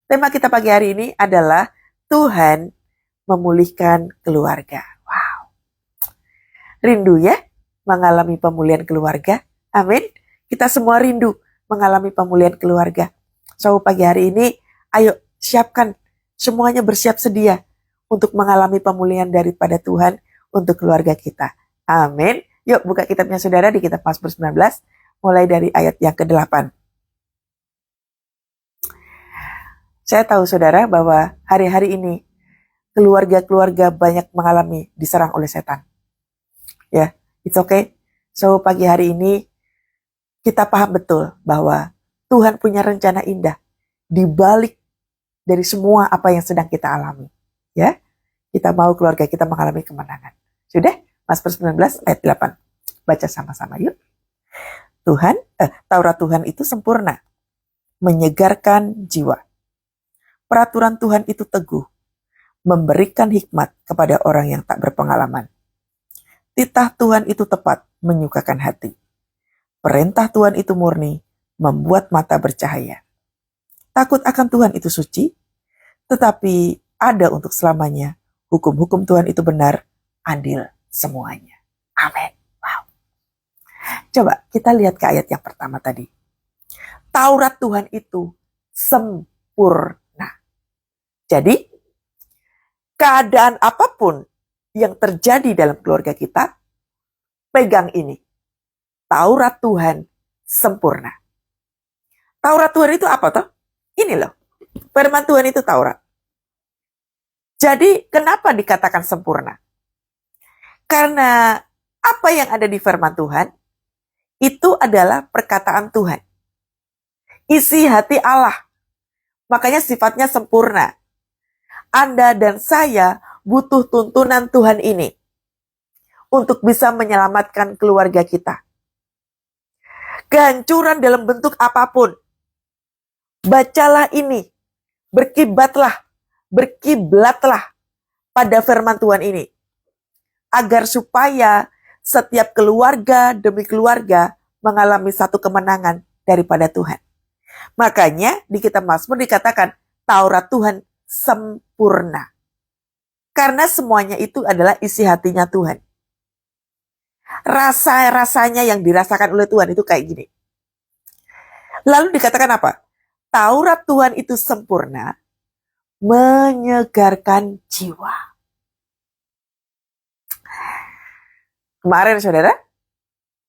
Tema kita pagi hari ini adalah Tuhan memulihkan keluarga. Wow. Rindu ya mengalami pemulihan keluarga. Amin. Kita semua rindu mengalami pemulihan keluarga. So pagi hari ini ayo siapkan semuanya, bersiap sedia untuk mengalami pemulihan daripada Tuhan untuk keluarga kita. Amin. Yuk buka kitabnya saudara di kitab Mazmur 19 mulai dari ayat yang ke-8. Saya tahu saudara bahwa hari-hari ini keluarga-keluarga banyak mengalami diserang oleh setan. Ya, it's okay. So pagi hari ini kita paham betul bahwa Tuhan punya rencana indah di balik dari semua apa yang sedang kita alami. Ya, kita mau keluarga kita mengalami kemenangan. Sudah? Mazmur 19 ayat 8. Baca sama-sama yuk. Taurat Tuhan itu sempurna, menyegarkan jiwa. Peraturan Tuhan itu teguh, memberikan hikmat kepada orang yang tak berpengalaman. Titah Tuhan itu tepat, menyukakan hati. Perintah Tuhan itu murni, membuat mata bercahaya. Takut akan Tuhan itu suci, tetapi ada untuk selamanya. Hukum-hukum Tuhan itu benar, adil semuanya. Amin. Wow. Coba kita lihat ke ayat yang pertama tadi. Taurat Tuhan itu sempurna. Jadi, keadaan apapun yang terjadi dalam keluarga kita, pegang ini. Taurat Tuhan sempurna. Taurat Tuhan itu apa toh? Ini loh, firman Tuhan itu Taurat. Jadi, kenapa dikatakan sempurna? Karena apa yang ada di firman Tuhan, itu adalah perkataan Tuhan. Isi hati Allah. Makanya sifatnya sempurna. Anda dan saya butuh tuntunan Tuhan ini untuk bisa menyelamatkan keluarga kita. Kehancuran dalam bentuk apapun. Bacalah ini. Berkiblatlah pada firman Tuhan ini. Agar supaya setiap keluarga demi keluarga mengalami satu kemenangan daripada Tuhan. Makanya di kitab Mazmur dikatakan Taurat Tuhan sempurna. Karena semuanya itu adalah isi hatinya Tuhan. Rasa-rasanya yang dirasakan oleh Tuhan itu kayak gini. Lalu dikatakan apa? Taurat Tuhan itu sempurna, menyegarkan jiwa. Kemarin saudara,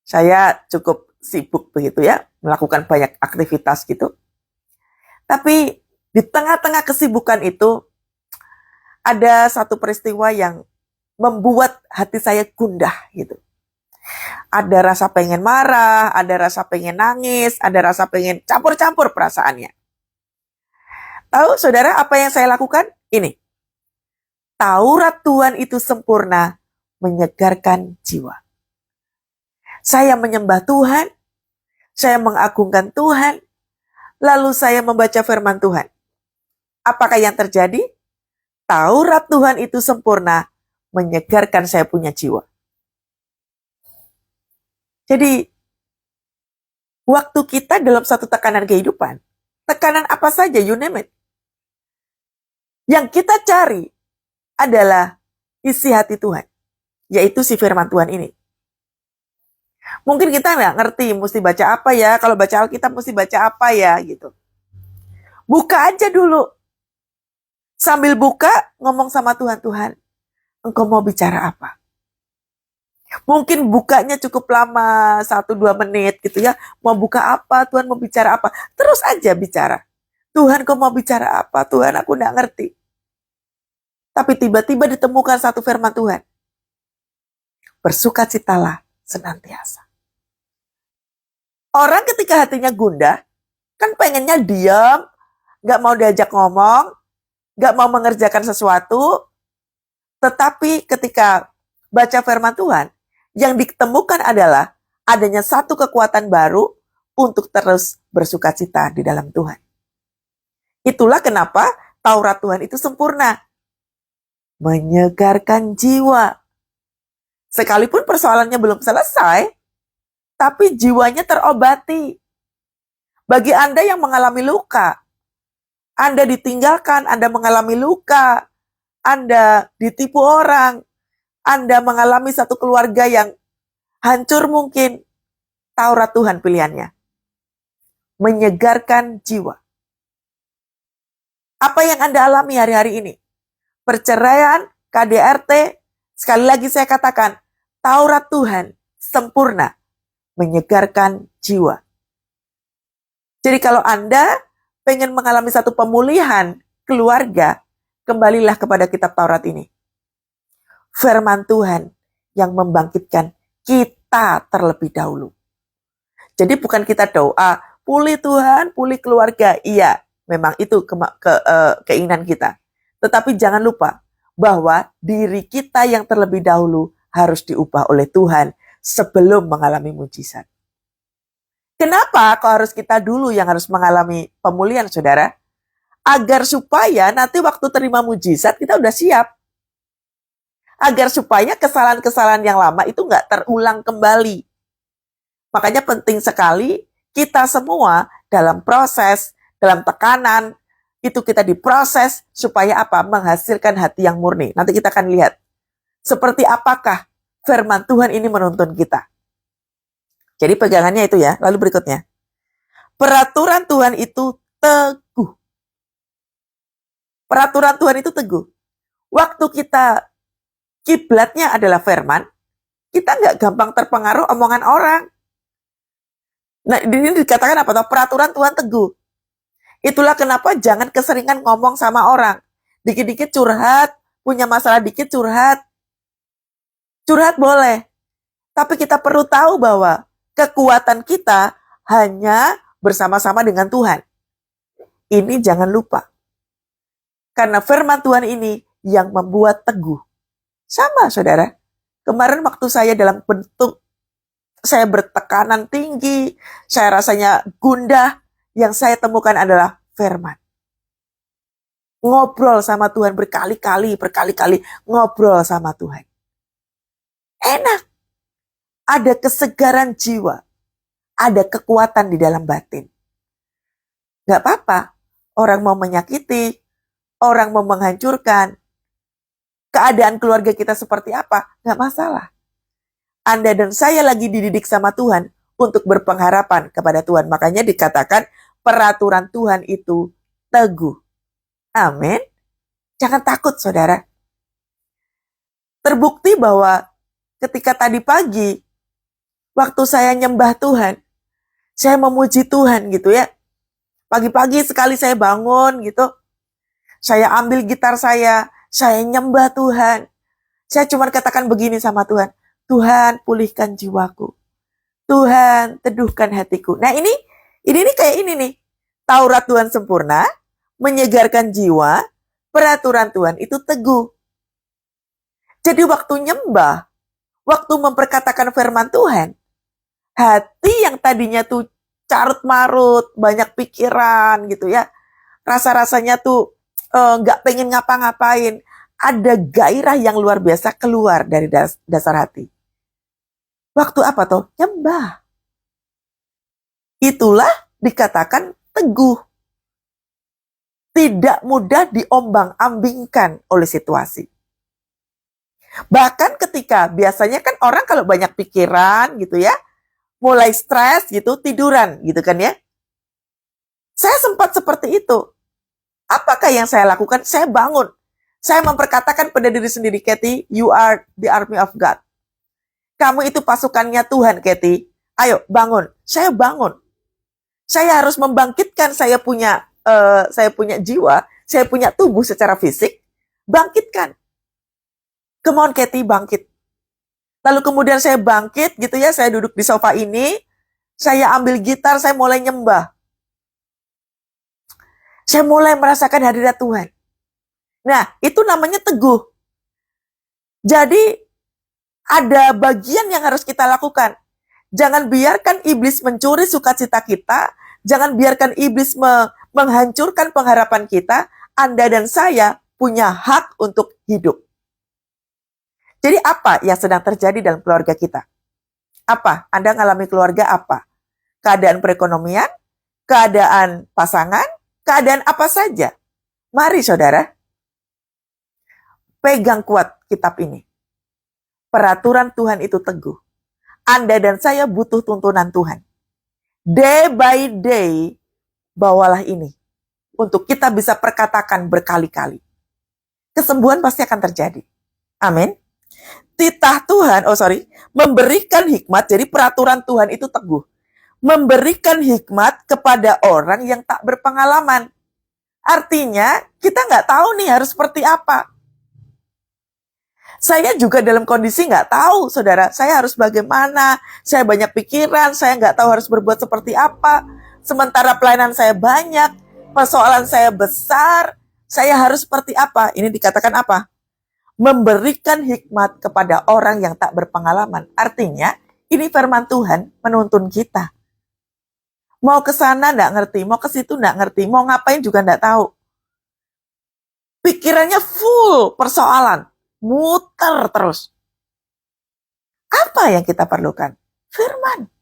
saya cukup sibuk begitu ya, melakukan banyak aktivitas gitu. Tapi di tengah-tengah kesibukan itu, ada satu peristiwa yang membuat hati saya gundah gitu. Ada rasa pengen marah, ada rasa pengen nangis, ada rasa pengen campur-campur perasaannya. Tahu saudara apa yang saya lakukan? Ini. Taurat Tuhan itu sempurna, menyegarkan jiwa. Saya menyembah Tuhan, saya mengagungkan Tuhan, lalu saya membaca firman Tuhan. Apakah yang terjadi? Taurat Tuhan itu sempurna, menyegarkan saya punya jiwa. Jadi, waktu kita dalam satu tekanan kehidupan, tekanan apa saja, you name it. Yang kita cari adalah isi hati Tuhan, yaitu si firman Tuhan ini. Mungkin kita nggak ngerti mesti baca apa ya, kalau baca Alkitab mesti baca apa ya, gitu. Buka aja dulu. Sambil buka, ngomong sama Tuhan, Tuhan, Engkau mau bicara apa? Mungkin bukanya cukup lama, 1-2 menit gitu ya. Mau buka apa? Tuhan mau bicara apa? Terus aja bicara. Tuhan, Kau mau bicara apa? Tuhan, aku nggak ngerti. Tapi tiba-tiba ditemukan satu firman Tuhan. Bersukacitalah senantiasa. Orang ketika hatinya gundah, kan pengennya diam, nggak mau diajak ngomong, gak mau mengerjakan sesuatu, tetapi ketika baca firman Tuhan, yang ditemukan adalah adanya satu kekuatan baru untuk terus bersukacita di dalam Tuhan. Itulah kenapa Taurat Tuhan itu sempurna. Menyegarkan jiwa. Sekalipun persoalannya belum selesai, tapi jiwanya terobati. Bagi Anda yang mengalami luka, Anda ditinggalkan, Anda mengalami luka, Anda ditipu orang, Anda mengalami satu keluarga yang hancur mungkin. Taurat Tuhan pilihannya. Menyegarkan jiwa. Apa yang Anda alami hari-hari ini? Perceraian, KDRT, sekali lagi saya katakan, Taurat Tuhan sempurna, menyegarkan jiwa. Jadi kalau Anda pengen mengalami satu pemulihan keluarga, kembalilah kepada kitab Taurat ini. Firman Tuhan yang membangkitkan kita terlebih dahulu. Jadi bukan kita doa, pulih Tuhan, pulih keluarga. Iya, memang itu keinginan kita. Tetapi jangan lupa bahwa diri kita yang terlebih dahulu harus diubah oleh Tuhan sebelum mengalami mujizat. Kenapa kok harus kita dulu yang harus mengalami pemulihan, saudara? Agar supaya nanti waktu terima mujizat kita udah siap. Agar supaya kesalahan-kesalahan yang lama itu nggak terulang kembali. Makanya penting sekali kita semua dalam proses, dalam tekanan, itu kita diproses supaya apa? Menghasilkan hati yang murni. Nanti kita akan lihat seperti apakah firman Tuhan ini menuntun kita. Jadi pegangannya itu ya. Lalu berikutnya. Peraturan Tuhan itu teguh. Peraturan Tuhan itu teguh. Waktu kita kiblatnya adalah firman, kita nggak gampang terpengaruh omongan orang. Nah, ini dikatakan apa? Peraturan Tuhan teguh. Itulah kenapa jangan keseringan ngomong sama orang. Dikit-dikit curhat, punya masalah dikit curhat. Curhat boleh. Tapi kita perlu tahu bahwa kekuatan kita hanya bersama-sama dengan Tuhan. Ini jangan lupa. Karena firman Tuhan ini yang membuat teguh. Sama, saudara. Kemarin waktu saya dalam bentuk saya bertekanan tinggi, saya rasanya gundah, yang saya temukan adalah firman. Ngobrol sama Tuhan berkali-kali, ngobrol sama Tuhan. Enak. Ada kesegaran jiwa. Ada kekuatan di dalam batin. Gak apa-apa. Orang mau menyakiti, orang mau menghancurkan. Keadaan keluarga kita seperti apa, gak masalah. Anda dan saya lagi dididik sama Tuhan untuk berpengharapan kepada Tuhan. Makanya dikatakan peraturan Tuhan itu teguh. Amin. Jangan takut, saudara. Terbukti bahwa ketika tadi pagi, waktu saya nyembah Tuhan, saya memuji Tuhan gitu ya. Pagi-pagi sekali saya bangun gitu. Saya ambil gitar saya nyembah Tuhan. Saya cuma katakan begini sama Tuhan. Tuhan, pulihkan jiwaku. Tuhan, teduhkan hatiku. Nah ini kayak ini nih. Taurat Tuhan sempurna, menyegarkan jiwa, peraturan Tuhan itu teguh. Jadi waktu nyembah, waktu memperkatakan firman Tuhan, hati yang tadinya tuh carut-marut, banyak pikiran gitu ya. Rasa-rasanya tuh nggak pengen ngapa-ngapain. Ada gairah yang luar biasa keluar dari dasar hati. Waktu apa toh? Nyembah. Itulah dikatakan teguh. Tidak mudah diombang-ambingkan oleh situasi. Bahkan ketika biasanya kan orang kalau banyak pikiran gitu ya, mulai stres gitu, tiduran gitu kan ya. Saya sempat seperti itu. Apakah yang saya lakukan? Saya bangun. Saya memperkatakan pada diri sendiri, Kathy, you are the army of God. Kamu itu pasukannya Tuhan, Kathy. Ayo, bangun. Saya bangun. Saya harus membangkitkan saya punya jiwa, saya punya tubuh secara fisik. Bangkitkan. Come on, Kathy, bangkit. Lalu kemudian saya bangkit gitu ya, saya duduk di sofa ini, saya ambil gitar, saya mulai nyembah. Saya mulai merasakan hadirat Tuhan. Nah, itu namanya teguh. Jadi, ada bagian yang harus kita lakukan. Jangan biarkan iblis mencuri sukacita kita. Jangan biarkan iblis menghancurkan pengharapan kita. Anda dan saya punya hak untuk hidup. Jadi apa yang sedang terjadi dalam keluarga kita? Apa? Anda ngalami keluarga apa? Keadaan perekonomian? Keadaan pasangan? keadaan apa saja. Mari saudara, pegang kuat kitab ini. Peraturan Tuhan itu teguh. Anda dan saya butuh tuntunan Tuhan. Day by day, bawalah ini. Untuk kita bisa perkatakan berkali-kali. Kesembuhan pasti akan terjadi. Amin. Titah Tuhan, memberikan hikmat, jadi peraturan Tuhan itu teguh. Memberikan hikmat kepada orang yang tak berpengalaman. Artinya, kita nggak tahu nih harus seperti apa. Saya juga dalam kondisi nggak tahu, saudara. Saya harus bagaimana, saya banyak pikiran, saya nggak tahu harus berbuat seperti apa. Sementara pelayanan saya banyak, persoalan saya besar, saya harus seperti apa? Ini dikatakan apa? Memberikan hikmat kepada orang yang tak berpengalaman. Artinya, ini firman Tuhan menuntun kita. Mau ke sana nggak ngerti, mau ke situ nggak ngerti, mau ngapain juga nggak tahu. Pikirannya full persoalan. Muter terus. Apa yang kita perlukan? Firman.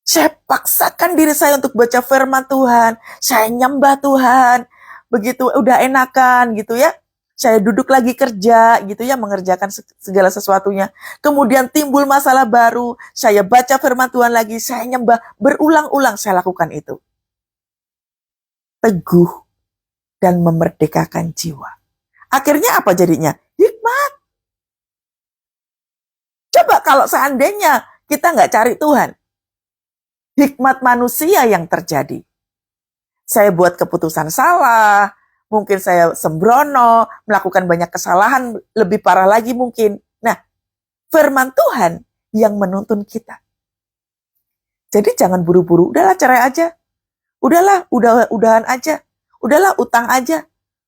Saya paksakan diri saya untuk baca firman Tuhan. Saya nyembah Tuhan. Begitu udah enakan gitu ya. Saya duduk lagi kerja gitu ya, mengerjakan segala sesuatunya. Kemudian timbul masalah baru. Saya baca firman Tuhan lagi. Saya nyembah. Berulang-ulang saya lakukan itu. Teguh dan memerdekakan jiwa. Akhirnya apa jadinya? Hikmat. Coba kalau seandainya kita nggak cari Tuhan. Hikmat manusia yang terjadi. Saya buat keputusan salah. Mungkin saya sembrono. Melakukan banyak kesalahan. Lebih parah lagi mungkin. Nah, firman Tuhan yang menuntun kita. Jadi jangan buru-buru. Udahlah cerai aja. Udahlah udahan aja. Udahlah utang aja.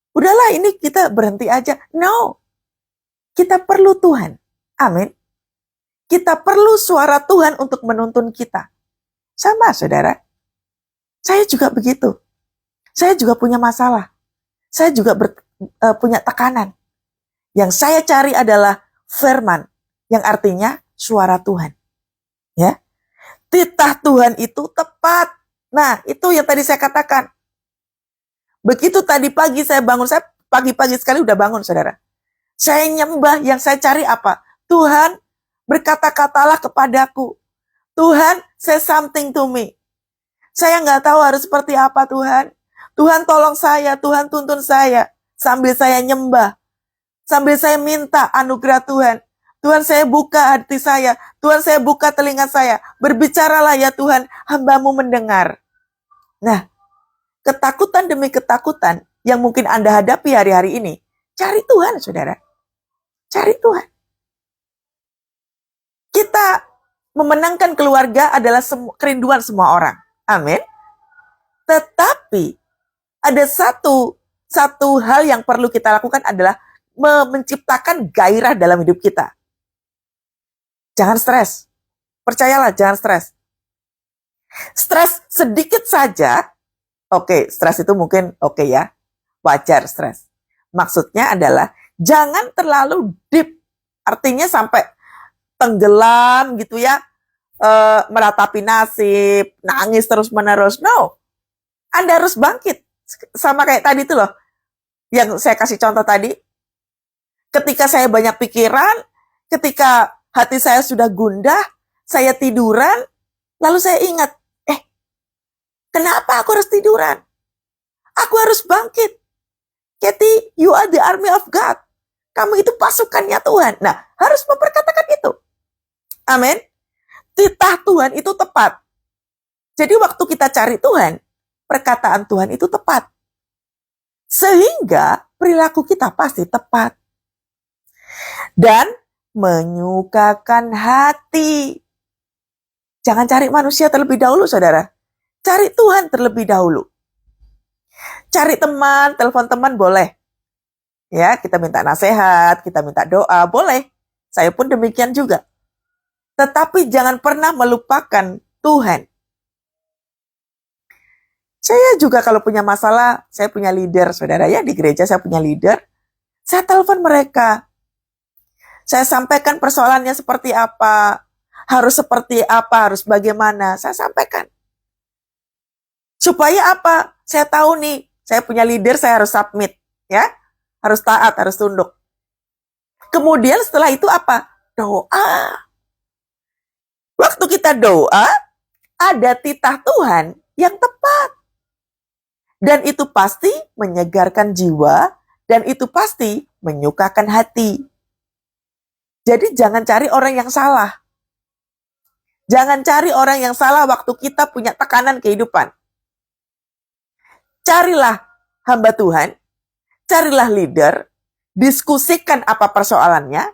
Udahlah ini kita berhenti aja. No. Kita perlu Tuhan. Amin. Kita perlu suara Tuhan untuk menuntun kita. Sama saudara. Saya juga begitu. Saya juga punya masalah. Saya juga punya tekanan. Yang saya cari adalah firman. Yang artinya suara Tuhan. Ya. Titah Tuhan itu tepat. Nah itu yang tadi saya katakan. Begitu tadi pagi saya bangun, saya pagi-pagi sekali udah bangun, saudara. Saya nyembah, yang saya cari apa? Tuhan, berkata-katalah kepadaku. Tuhan, say something to me. Saya nggak tahu harus seperti apa, Tuhan. Tuhan tolong saya, Tuhan tuntun saya. Sambil saya nyembah. Sambil saya minta anugerah Tuhan. Tuhan, saya buka hati saya. Tuhan, saya buka telinga saya. Berbicaralah ya Tuhan, hamba-Mu mendengar. Nah, ketakutan demi ketakutan yang mungkin Anda hadapi hari-hari ini, cari Tuhan, saudara. Cari Tuhan. Kita memenangkan keluarga adalah kerinduan semua orang. Amin. Tetapi ada satu hal yang perlu kita lakukan adalah menciptakan gairah dalam hidup kita. Jangan stres. Percayalah, jangan stres. Stres sedikit saja. Oke, stres itu mungkin oke ya, wajar stres. Maksudnya adalah jangan terlalu deep, artinya sampai tenggelam gitu ya, meratapi nasib, nangis terus-menerus. No, Anda harus bangkit. Sama kayak tadi itu loh, yang saya kasih contoh tadi. Ketika saya banyak pikiran, ketika hati saya sudah gundah, saya tiduran, lalu saya ingat, kenapa aku harus tiduran? Aku harus bangkit. Kathy, you are the army of God. Kamu itu pasukannya Tuhan. Nah, harus memperkatakan itu. Amin. Titah Tuhan itu tepat. Jadi waktu kita cari Tuhan, perkataan Tuhan itu tepat. Sehingga perilaku kita pasti tepat. Dan menyukakan hati. Jangan cari manusia terlebih dahulu, saudara. Cari Tuhan terlebih dahulu. Cari teman, telepon teman boleh. Ya, kita minta nasihat, kita minta doa, boleh. Saya pun demikian juga. Tetapi jangan pernah melupakan Tuhan. Saya juga kalau punya masalah, saya punya leader, saudara ya, di gereja saya punya leader. Saya telepon mereka. Saya sampaikan persoalannya seperti apa, harus seperti apa, harus bagaimana. Saya sampaikan. Supaya apa? Saya tahu nih, saya punya leader, saya harus submit, ya. Harus taat, harus tunduk. Kemudian setelah itu apa? Doa. Waktu kita doa, ada titah Tuhan yang tepat. Dan itu pasti menyegarkan jiwa, dan itu pasti menyukakan hati. Jadi jangan cari orang yang salah. Jangan cari orang yang salah waktu kita punya tekanan kehidupan. Carilah hamba Tuhan, carilah leader, diskusikan apa persoalannya,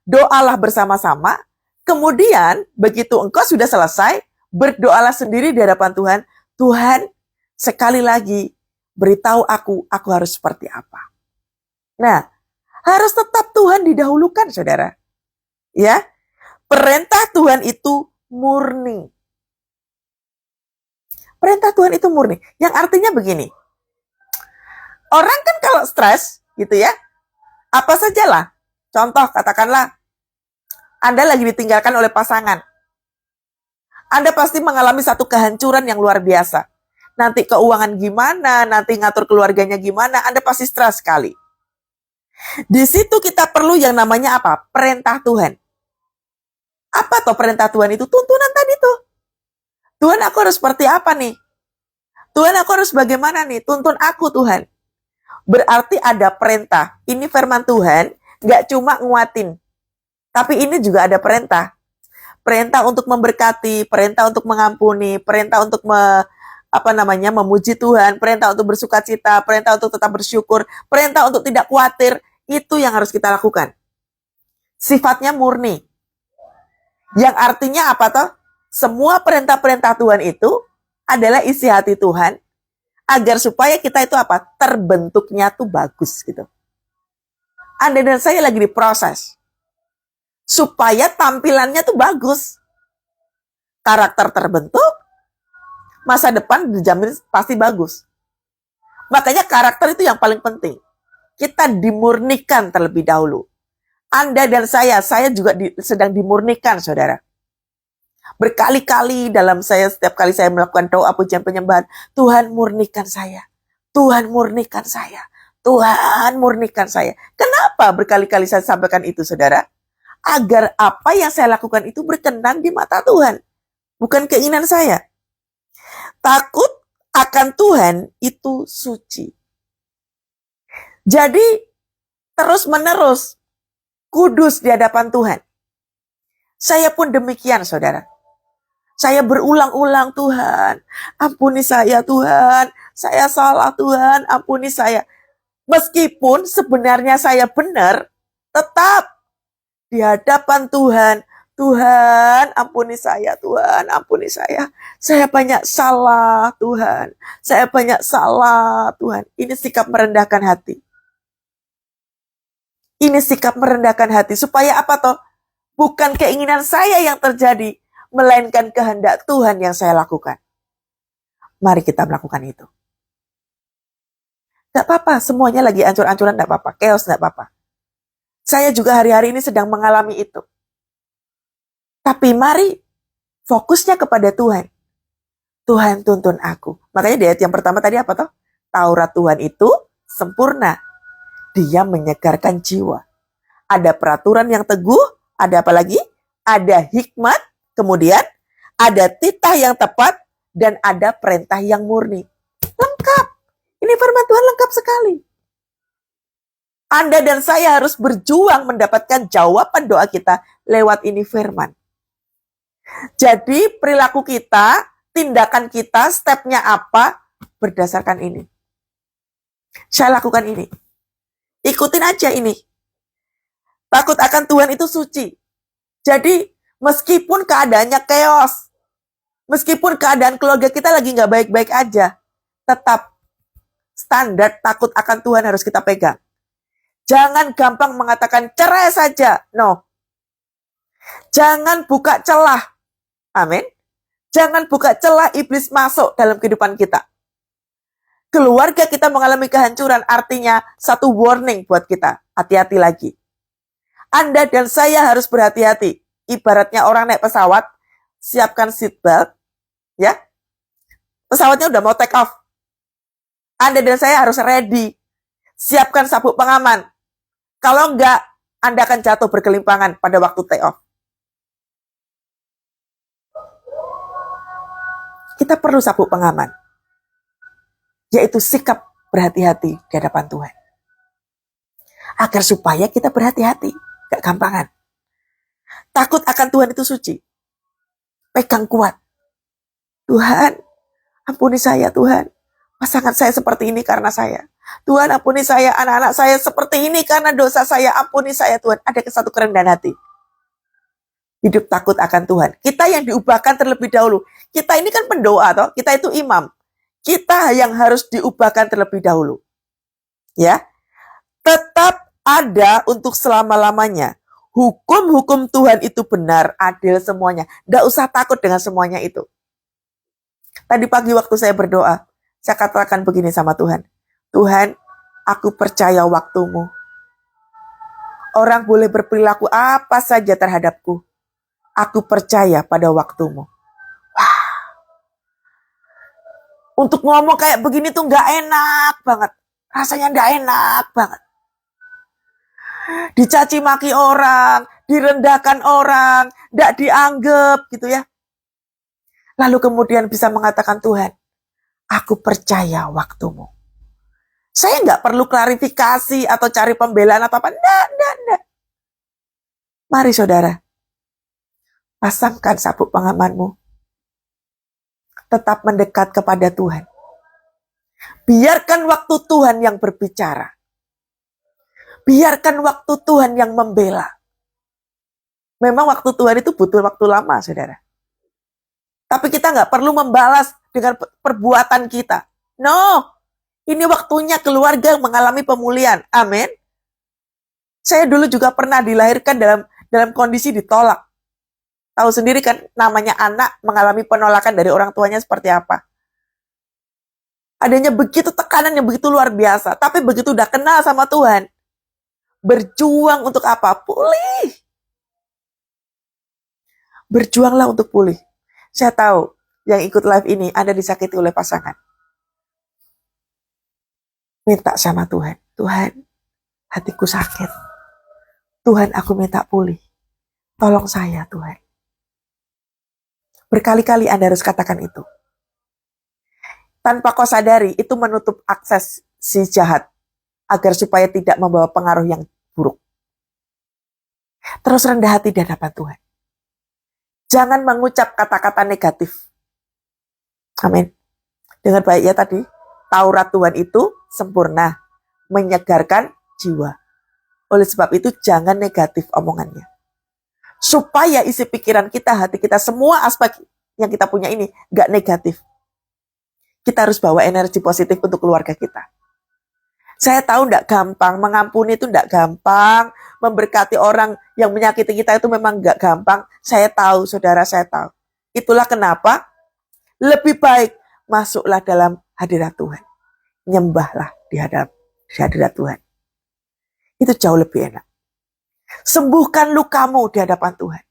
doalah bersama-sama, kemudian begitu engkau sudah selesai, berdoalah sendiri di hadapan Tuhan, Tuhan, sekali lagi, beritahu aku harus seperti apa. Nah, harus tetap Tuhan didahulukan, saudara. Ya, perintah Tuhan itu murni. Perintah Tuhan itu murni. Yang artinya begini, orang kan kalau stres, gitu ya, apa sajalah. Contoh, katakanlah, Anda lagi ditinggalkan oleh pasangan. Anda pasti mengalami satu kehancuran yang luar biasa. Nanti keuangan gimana, nanti ngatur keluarganya gimana, Anda pasti stres sekali. Di situ kita perlu yang namanya apa? Perintah Tuhan. Apa toh perintah Tuhan itu? Tuntunan tadi tuh. Tuhan, aku harus seperti apa nih? Tuhan, aku harus bagaimana nih? Tuntun aku, Tuhan. Berarti ada perintah. Ini firman Tuhan, gak cuma nguatin. Tapi ini juga ada perintah. Perintah untuk memberkati, perintah untuk mengampuni, perintah untuk memuji Tuhan, perintah untuk bersukacita, perintah untuk tetap bersyukur, perintah untuk tidak khawatir. Itu yang harus kita lakukan. Sifatnya murni. Yang artinya apa toh? Semua perintah-perintah Tuhan itu adalah isi hati Tuhan agar supaya kita itu apa? Terbentuknya tuh bagus gitu. Anda dan saya lagi diproses supaya tampilannya tuh bagus. Karakter terbentuk, masa depan dijamin pasti bagus. Makanya karakter itu yang paling penting. Kita dimurnikan terlebih dahulu. Anda dan saya juga sedang dimurnikan, saudara. Berkali-kali setiap kali saya melakukan doa pujian penyembahan, Tuhan murnikan saya. Tuhan murnikan saya. Tuhan murnikan saya. Kenapa berkali-kali saya sampaikan itu, saudara? Agar apa yang saya lakukan itu berkenan di mata Tuhan. Bukan keinginan saya. Takut akan Tuhan itu suci. Jadi, terus-menerus kudus di hadapan Tuhan. Saya pun demikian, saudara. Saya berulang-ulang, Tuhan, ampuni saya, Tuhan. Saya salah, Tuhan, ampuni saya. Meskipun sebenarnya saya benar, tetap di hadapan Tuhan. Tuhan, ampuni saya, Tuhan, ampuni saya. Saya banyak salah, Tuhan. Saya banyak salah, Tuhan. Ini sikap merendahkan hati. Ini sikap merendahkan hati. Supaya apa toh? Bukan keinginan saya yang terjadi, melainkan kehendak Tuhan yang saya lakukan. Mari kita melakukan itu. Gak apa-apa, semuanya lagi ancur-ancuran, gak apa-apa. Chaos gak apa-apa. Saya juga hari-hari ini sedang mengalami itu. Tapi mari fokusnya kepada Tuhan. Tuhan tuntun aku. Makanya di ayat yang pertama tadi apa toh? Taurat Tuhan itu sempurna. Dia menyegarkan jiwa. Ada peraturan yang teguh, ada apa lagi? Ada hikmat, kemudian ada titah yang tepat, dan ada perintah yang murni. Lengkap. Ini firman Tuhan lengkap sekali. Anda dan saya harus berjuang mendapatkan jawaban doa kita lewat ini firman. Jadi perilaku kita, tindakan kita, stepnya apa, berdasarkan ini. Saya lakukan ini. Ikutin aja ini. Takut akan Tuhan itu suci. Jadi meskipun keadaannya chaos, meskipun keadaan keluarga kita lagi gak baik-baik aja, tetap standar takut akan Tuhan harus kita pegang. Jangan gampang mengatakan cerai saja. No. Jangan buka celah. Amin. Jangan buka celah iblis masuk dalam kehidupan kita. Keluarga kita mengalami kehancuran, artinya satu warning buat kita. Hati-hati lagi. Anda dan saya harus berhati-hati. Ibaratnya orang naik pesawat, siapkan seatbelt, ya. Pesawatnya udah mau take off. Anda dan saya harus ready. Siapkan sabuk pengaman. Kalau enggak, Anda akan jatuh bergelimpangan pada waktu take off. Kita perlu sabuk pengaman, yaitu sikap berhati-hati di hadapan Tuhan. Agar supaya kita berhati-hati, gak gampangan. Takut akan Tuhan itu suci. Pegang kuat. Tuhan, ampuni saya Tuhan. Pasangan saya seperti ini karena saya. Tuhan, ampuni saya, anak-anak saya seperti ini karena dosa saya. Ampuni saya Tuhan. Ada satu kerendahan hati. Hidup takut akan Tuhan. Kita yang diubahkan terlebih dahulu. Kita ini kan pendoa toh. Kita itu imam. Kita yang harus diubahkan terlebih dahulu. Ya. Tetap ada untuk selama-lamanya. Hukum-hukum Tuhan itu benar, adil semuanya. Gak usah takut dengan semuanya itu. Tadi pagi waktu saya berdoa, saya katakan begini sama Tuhan. Tuhan, aku percaya waktumu. Orang boleh berperilaku apa saja terhadapku. Aku percaya pada waktumu. Wah. Untuk ngomong kayak begini tuh gak enak banget. Rasanya gak enak banget. Dicaci maki orang, direndahkan orang, gak dianggap gitu ya. Lalu kemudian bisa mengatakan Tuhan, aku percaya waktumu. Saya nggak perlu klarifikasi atau cari pembelaan atau apa. Nggak. Mari saudara, pasangkan sabuk pengamanmu. Tetap mendekat kepada Tuhan. Biarkan waktu Tuhan yang berbicara. Biarkan waktu Tuhan yang membela. Memang waktu Tuhan itu butuh waktu lama, saudara. Tapi kita nggak perlu membalas dengan perbuatan kita. No, ini waktunya keluarga mengalami pemulihan. Amin. Saya dulu juga pernah dilahirkan dalam kondisi ditolak. Tahu sendiri kan, namanya anak mengalami penolakan dari orang tuanya seperti apa. Adanya begitu tekanan yang begitu luar biasa. Tapi begitu udah kenal sama Tuhan, berjuang untuk apa? Pulih. Berjuanglah untuk pulih. Saya tahu yang ikut live ini Anda disakiti oleh pasangan. Minta sama Tuhan. Tuhan, hatiku sakit. Tuhan, aku minta pulih. Tolong saya, Tuhan. Berkali-kali Anda harus katakan itu. Tanpa kau sadari, itu menutup akses si jahat agar supaya tidak membawa pengaruh yang buruk. Terus rendah hati di hadapan Tuhan. Jangan mengucap kata-kata negatif. Amin. Dengan baik ya tadi, Taurat Tuhan itu sempurna, menyegarkan jiwa. Oleh sebab itu jangan negatif omongannya. Supaya isi pikiran kita, hati kita, semua aspek yang kita punya ini gak negatif. Kita harus bawa energi positif untuk keluarga kita. Saya tahu gak gampang, mengampuni itu gak gampang, memberkati orang yang menyakiti kita itu memang gak gampang. Saya tahu, saudara, saya tahu. Itulah kenapa lebih baik masuklah dalam hadirat Tuhan. Nyembahlah di hadirat Tuhan. Itu jauh lebih enak. Sembuhkan lukamu di hadapan Tuhan.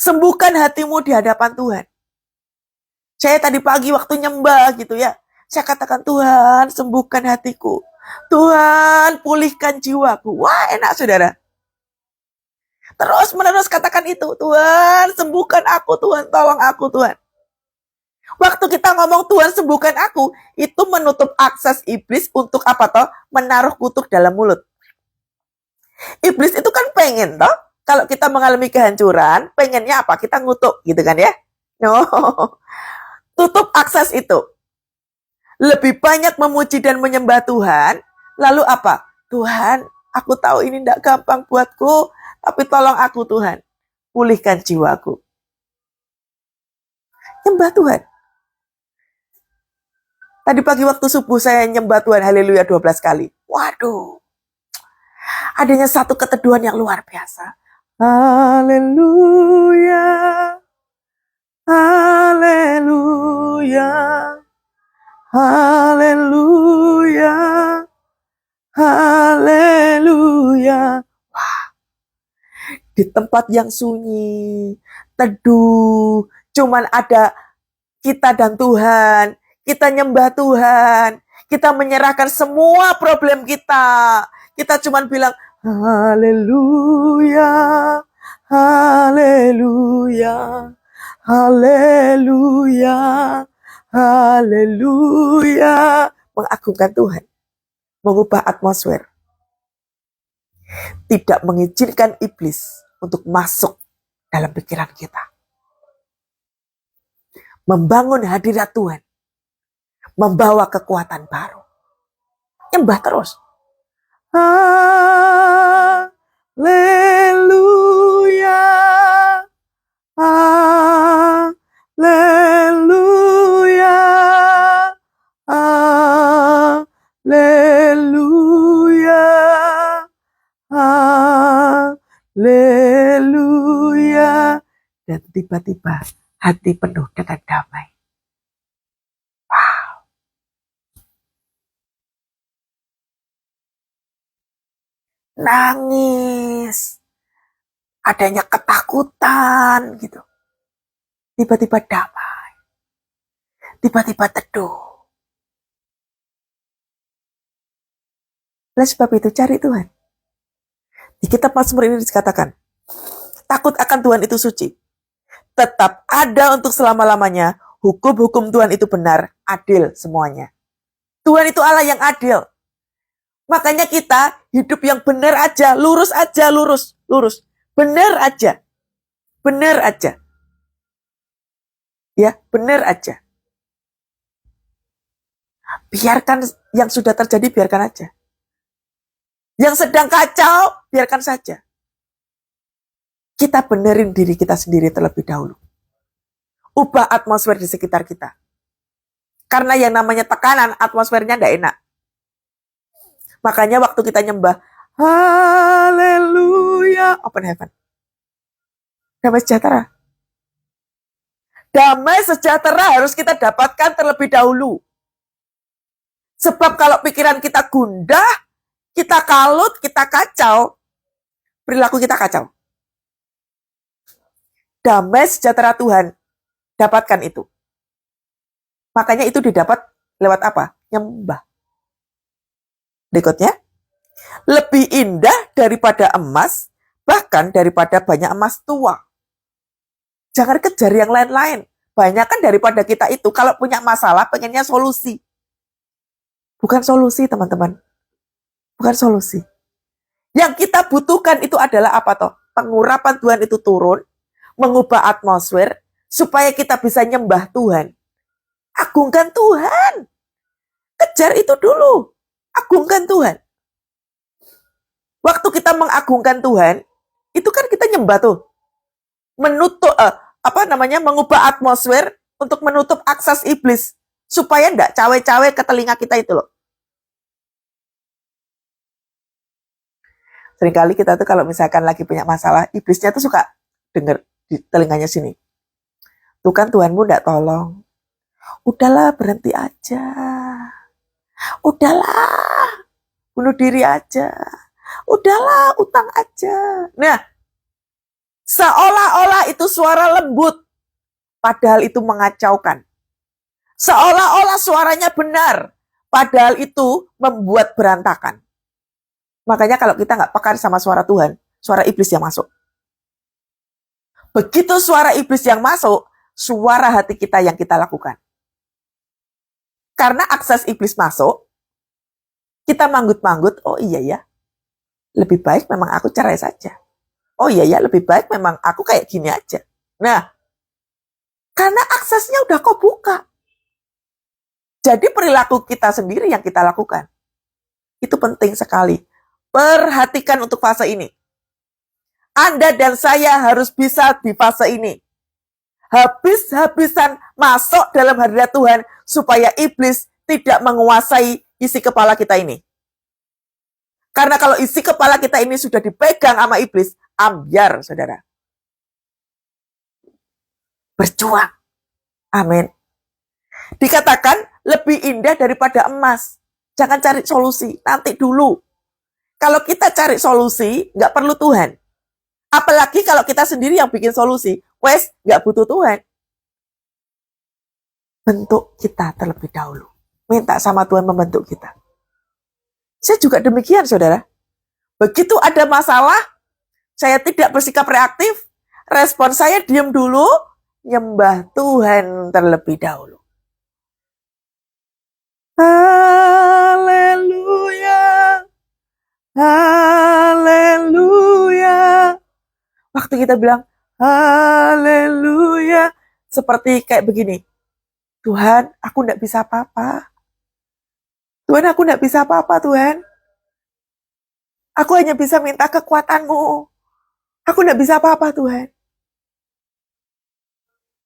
Sembuhkan hatimu di hadapan Tuhan. Saya tadi pagi waktu nyembah gitu ya, saya katakan Tuhan sembuhkan hatiku. Tuhan pulihkan jiwaku. Wah enak saudara. Terus menerus katakan itu. Tuhan sembuhkan aku, Tuhan tolong aku Tuhan. Waktu kita ngomong Tuhan sembuhkan aku, itu menutup akses iblis untuk apa toh? Menaruh kutuk dalam mulut. Iblis itu kan pengen toh, kalau kita mengalami kehancuran, pengennya apa? Kita ngutuk gitu kan ya. No. Tutup akses itu. Lebih banyak memuji dan menyembah Tuhan. Lalu apa? Tuhan, aku tahu ini tidak gampang buatku, tapi tolong aku Tuhan. Pulihkan jiwaku. Nyembah Tuhan. Tadi pagi waktu subuh saya nyembah Tuhan, haleluya 12 kali. Waduh. Adanya satu keteduhan yang luar biasa. Haleluya. Haleluya. Haleluya. Haleluya. Wah. Di tempat yang sunyi, teduh, cuman ada kita dan Tuhan. Kita nyembah Tuhan. Kita menyerahkan semua problem kita. Kita cuma bilang, haleluya, haleluya, haleluya, haleluya. Mengagungkan Tuhan. Mengubah atmosfer. Tidak mengizinkan iblis untuk masuk dalam pikiran kita. Membangun hadirat Tuhan. Membawa kekuatan baru. Nyembah terus. Haleluya. Haleluya. Haleluya. Haleluya. Dan tiba-tiba hati penuh dengan damai. Wow. Nangis. Adanya ketakutan gitu. Tiba-tiba damai. Tiba-tiba teduh. Oleh sebab itu cari Tuhan. Di kitab Mazmur ini dikatakan, takut akan Tuhan itu suci. Tetap ada untuk selama-lamanya. Hukum-hukum Tuhan itu benar, adil semuanya. Tuhan itu Allah yang adil. Makanya kita hidup yang benar aja, lurus aja, lurus. Benar aja. Benar aja. Ya, benar aja. Biarkan yang sudah terjadi, biarkan aja. Yang sedang kacau, biarkan saja. Kita benerin diri kita sendiri terlebih dahulu. Ubah atmosfer di sekitar kita. Karena yang namanya tekanan, atmosfernya tidak enak. Makanya waktu kita nyembah, haleluya, open heaven. Damai sejahtera. Damai sejahtera harus kita dapatkan terlebih dahulu. Sebab kalau pikiran kita gundah, kita kalut, kita kacau, perilaku kita kacau. Damai sejahtera Tuhan, dapatkan itu. Makanya itu didapat lewat apa? Nyembah. Berikutnya, lebih indah daripada emas, bahkan daripada banyak emas tua. Jangan kejar yang lain-lain. Banyak kan daripada kita itu, kalau punya masalah, pengennya solusi. Bukan solusi, teman-teman. Bukan solusi. Yang kita butuhkan itu adalah apa toh? Pengurapan Tuhan itu turun, mengubah atmosfer, supaya kita bisa nyembah Tuhan. Agungkan Tuhan. Kejar itu dulu. Agungkan Tuhan. Waktu kita mengagungkan Tuhan, itu kan kita nyembah tuh. Mengubah atmosfer untuk menutup akses iblis. Supaya enggak cawe-cawe ke telinga kita itu loh. Seringkali kita tuh kalau misalkan lagi punya masalah, iblisnya tuh suka denger di telinganya sini. Tuh kan Tuhanmu enggak tolong. Udahlah, berhenti aja. Udahlah, bunuh diri aja. Udahlah, utang aja. Nah, seolah-olah itu suara lembut. Padahal itu mengacaukan. Seolah-olah suaranya benar. Padahal itu membuat berantakan. Makanya kalau kita nggak peka sama suara Tuhan, suara iblis yang masuk. Begitu suara iblis yang masuk, suara hati kita yang kita lakukan. Karena akses iblis masuk, kita manggut-manggut, oh iya ya, lebih baik memang aku cerai saja. Oh iya ya, lebih baik memang aku kayak gini aja. Nah, karena aksesnya udah kau buka. Jadi perilaku kita sendiri yang kita lakukan. Itu penting sekali. Perhatikan untuk fase ini. Anda dan saya harus bisa di fase ini. Habis-habisan masuk dalam hadirat Tuhan supaya iblis tidak menguasai isi kepala kita ini. Karena kalau isi kepala kita ini sudah dipegang sama iblis, ambyar, saudara. Berjuang. Amin. Dikatakan lebih indah daripada emas. Jangan cari solusi, nanti dulu. Kalau kita cari solusi, nggak perlu Tuhan. Apalagi kalau kita sendiri yang bikin solusi, wes nggak butuh Tuhan. bentuk kita terlebih dahulu. Minta sama Tuhan membentuk kita. Saya juga demikian, saudara. Begitu ada masalah, saya tidak bersikap reaktif. Respon saya diam dulu, nyembah Tuhan terlebih dahulu. Haleluya, haleluya. Waktu kita bilang haleluya, seperti kayak begini. Tuhan, aku tidak bisa apa-apa. Tuhan, aku tidak bisa apa-apa, Tuhan. Aku hanya bisa minta kekuatan-Mu. Aku tidak bisa apa-apa, Tuhan.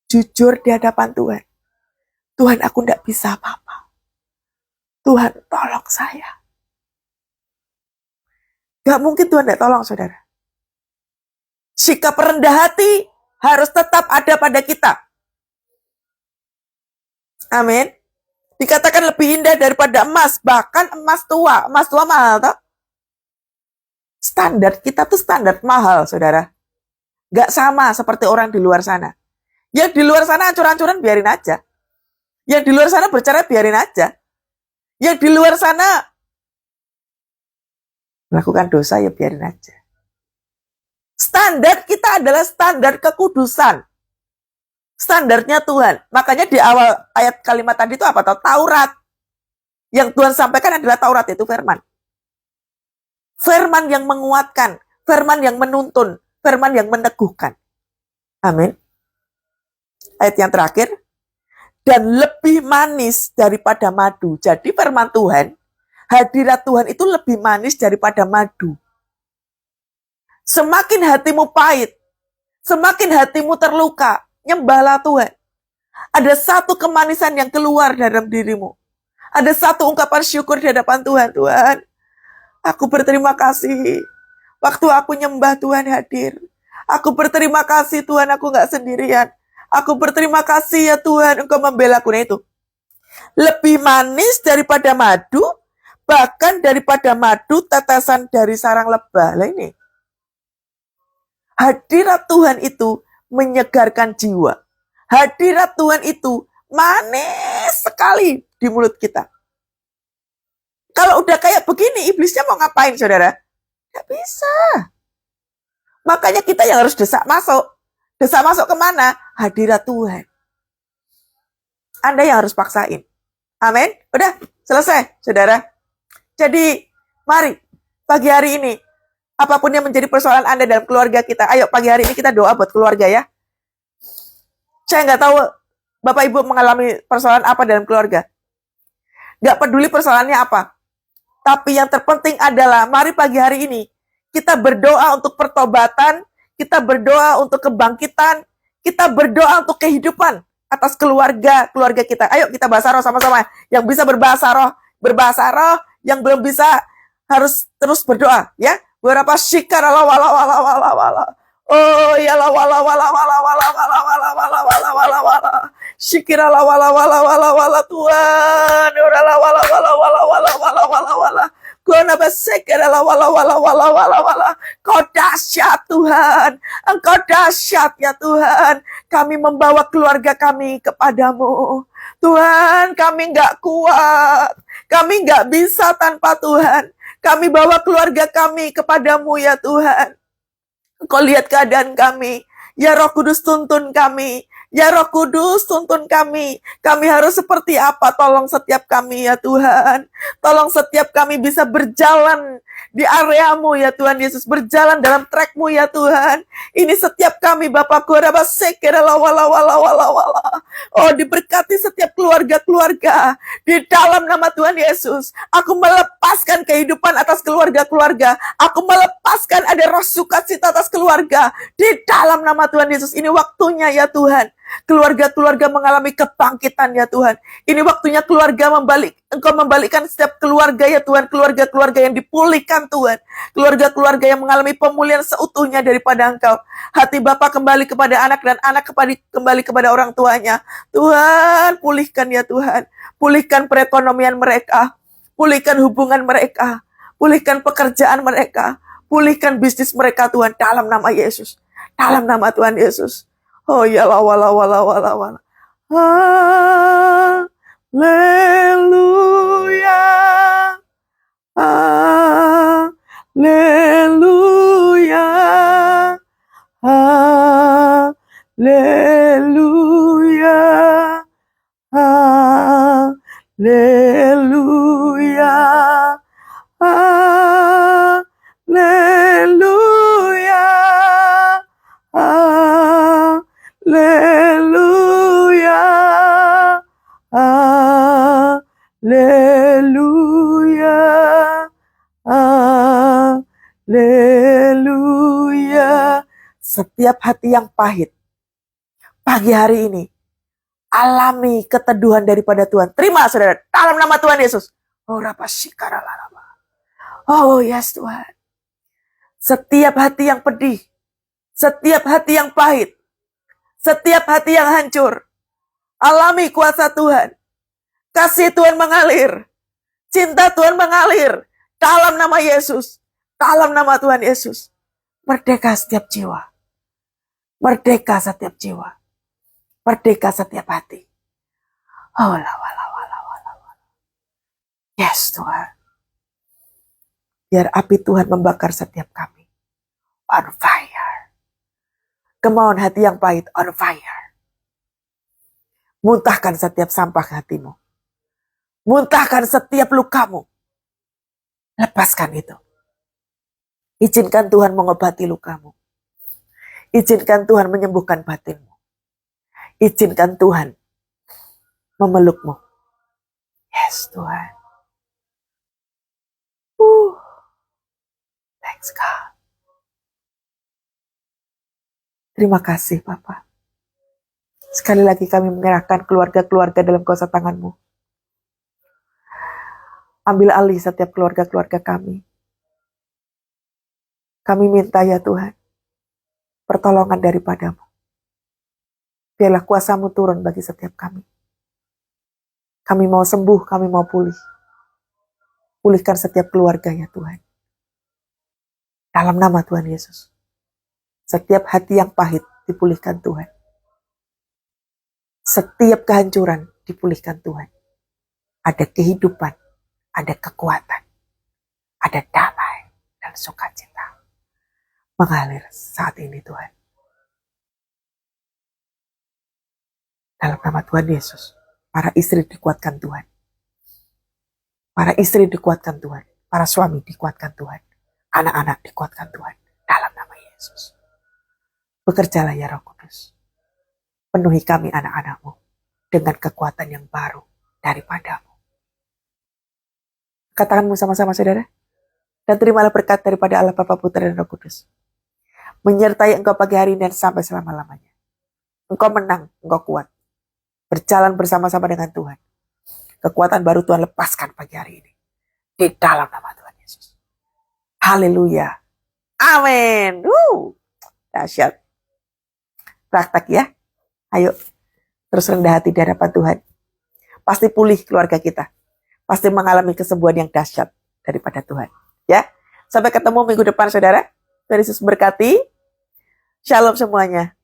Jujur di hadapan Tuhan. Tuhan, aku tidak bisa apa-apa. Tuhan, tolong saya. Gak mungkin Tuhan tidak tolong, saudara. Sikap rendah hati harus tetap ada pada kita. Amin. Dikatakan lebih indah daripada emas, bahkan emas tua. Emas tua mahal, toh? Standar kita tuh standar mahal, saudara. Gak sama seperti orang di luar sana. Yang di luar sana ancur-ancuran biarin aja. Yang di luar sana bercerai biarin aja. Yang di luar sana melakukan dosa ya biarin aja. Standar kita adalah standar kekudusan. Standarnya Tuhan. Makanya di awal ayat kalimat tadi itu apa? Taurat. Yang Tuhan sampaikan adalah Taurat, itu firman. Firman yang menguatkan, firman yang menuntun, firman yang meneguhkan. Amin. Ayat yang terakhir. Dan lebih manis daripada madu. Jadi firman Tuhan, hadirat Tuhan itu lebih manis daripada madu. Semakin hatimu pahit, semakin hatimu terluka, nyembahlah Tuhan. Ada satu kemanisan yang keluar dalam dirimu. Ada satu ungkapan syukur di hadapan Tuhan. Tuhan, aku berterima kasih. Waktu aku nyembah, Tuhan hadir. Aku berterima kasih, Tuhan, aku gak sendirian. Aku berterima kasih ya Tuhan, Engkau membelaku. Nah itu. Lebih manis daripada madu, bahkan daripada madu tetesan dari sarang lebah. Lah ini. Hadirat Tuhan itu menyegarkan jiwa. Hadirat Tuhan itu manis sekali di mulut kita. Kalau udah kayak begini, iblisnya mau ngapain, saudara? Gak bisa. Makanya kita yang harus desak masuk. Desak masuk kemana? Hadirat Tuhan. Anda yang harus paksain. Amin. Udah, selesai, saudara. Jadi, mari, pagi hari ini, apapun yang menjadi persoalan Anda dalam keluarga kita, ayo pagi hari ini kita doa buat keluarga ya. Saya nggak tahu Bapak Ibu mengalami persoalan apa dalam keluarga. Nggak peduli persoalannya apa. Tapi yang terpenting adalah mari pagi hari ini kita berdoa untuk pertobatan, kita berdoa untuk kebangkitan, kita berdoa untuk kehidupan atas keluarga kita. Ayo kita bahasa roh sama-sama. Yang bisa berbahasa roh, yang belum bisa harus terus berdoa ya. Berapa syikar wala. Oh ya la wala syikira la wala Tuhan. Ora la wala. Guna besekera la wala. Kau dahsyat Tuhan. Engkau dahsyat ya Tuhan. Kami membawa keluarga kami kepadamu. Tuhan, kami enggak kuat. Kami enggak bisa tanpa Tuhan. Kami bawa keluarga kami kepadamu ya Tuhan. Engkau lihat keadaan kami. Ya Roh Kudus tuntun kami. Ya Roh Kudus tuntun kami. Kami harus seperti apa? Tolong setiap kami ya Tuhan. Tolong setiap kami bisa berjalan di areamu ya Tuhan Yesus. Berjalan dalam trackmu ya Tuhan. Ini setiap kami Bapakku. Oh diberkati setiap keluarga-keluarga. Di dalam nama Tuhan Yesus. Aku melepaskan kehidupan atas keluarga-keluarga. Aku melepaskan ada roh sukacita atas keluarga. Di dalam nama Tuhan Yesus. Ini waktunya ya Tuhan. Keluarga-keluarga mengalami kebangkitan ya Tuhan. Ini waktunya keluarga Engkau membalikkan setiap keluarga ya Tuhan. Keluarga-keluarga yang dipulihkan Tuhan. Keluarga-keluarga yang mengalami pemulihan seutuhnya daripada Engkau. Hati Bapa kembali kepada anak dan anak kembali kepada orang tuanya. Tuhan pulihkan ya Tuhan. Pulihkan perekonomian mereka. Pulihkan hubungan mereka. Pulihkan pekerjaan mereka. Pulihkan bisnis mereka Tuhan. Dalam nama Yesus. Dalam nama Tuhan Yesus. Oh ya la wala. Haleluya, haleluya, haleluya, haleluya, haleluya, haleluya, haleluya, haleluya. Setiap hati yang pahit, pagi hari ini, alami keteduhan daripada Tuhan. Terima saudara, dalam nama Tuhan Yesus. Oh, oh yes Tuhan. Setiap hati yang pedih, setiap hati yang pahit, setiap hati yang hancur, alami kuasa Tuhan. Kasih Tuhan mengalir, cinta Tuhan mengalir dalam nama Yesus, dalam nama Tuhan Yesus. Merdeka setiap jiwa, merdeka setiap jiwa, merdeka setiap hati. Oh, yes Tuhan. Biar api Tuhan membakar setiap kami. On fire. Kemauan hati yang pahit, on fire. Muntahkan setiap sampah hatimu. Muntahkan setiap lukamu. Lepaskan itu. Izinkan Tuhan mengobati lukamu. Izinkan Tuhan menyembuhkan batinmu. Izinkan Tuhan memelukmu. Yes Tuhan. Thanks God. Terima kasih Bapa. Sekali lagi kami menyerahkan keluarga-keluarga dalam kuasa tangan-Mu. Ambil alih setiap keluarga-keluarga kami. Kami minta ya Tuhan, pertolongan daripada-Mu. Biarlah kuasa-Mu turun bagi setiap kami. Kami mau sembuh, kami mau pulih. Pulihkan setiap keluarga ya Tuhan. Dalam nama Tuhan Yesus. Setiap hati yang pahit dipulihkan Tuhan. Setiap kehancuran dipulihkan Tuhan. Ada kehidupan, ada kekuatan, ada damai dan sukacita mengalir saat ini Tuhan. Dalam nama Tuhan Yesus, para istri dikuatkan Tuhan. Para istri dikuatkan Tuhan. Para suami dikuatkan Tuhan. Anak-anak dikuatkan Tuhan. Dalam nama Yesus. Bekerjalah ya Roh Kudus. Penuhi kami anak-anak-Mu dengan kekuatan yang baru daripada-Mu. Katakanmu sama-sama saudara. Dan terimalah berkat daripada Allah Bapa, Putra dan Roh Kudus. Menyertai engkau pagi hari ini dan sampai selama-lamanya. Engkau menang, engkau kuat. Berjalan bersama-sama dengan Tuhan. Kekuatan baru Tuhan lepaskan pagi hari ini. Di dalam nama Tuhan Yesus. Haleluya. Amin. Dahsyat. Praktek ya. Ayo. Terus rendah hati di hadapan Tuhan. Pasti pulih keluarga kita. Pasti mengalami kesembuhan yang dahsyat daripada Tuhan. Ya. Sampai ketemu minggu depan saudara. Tuhan Yesus berkati. Shalom semuanya.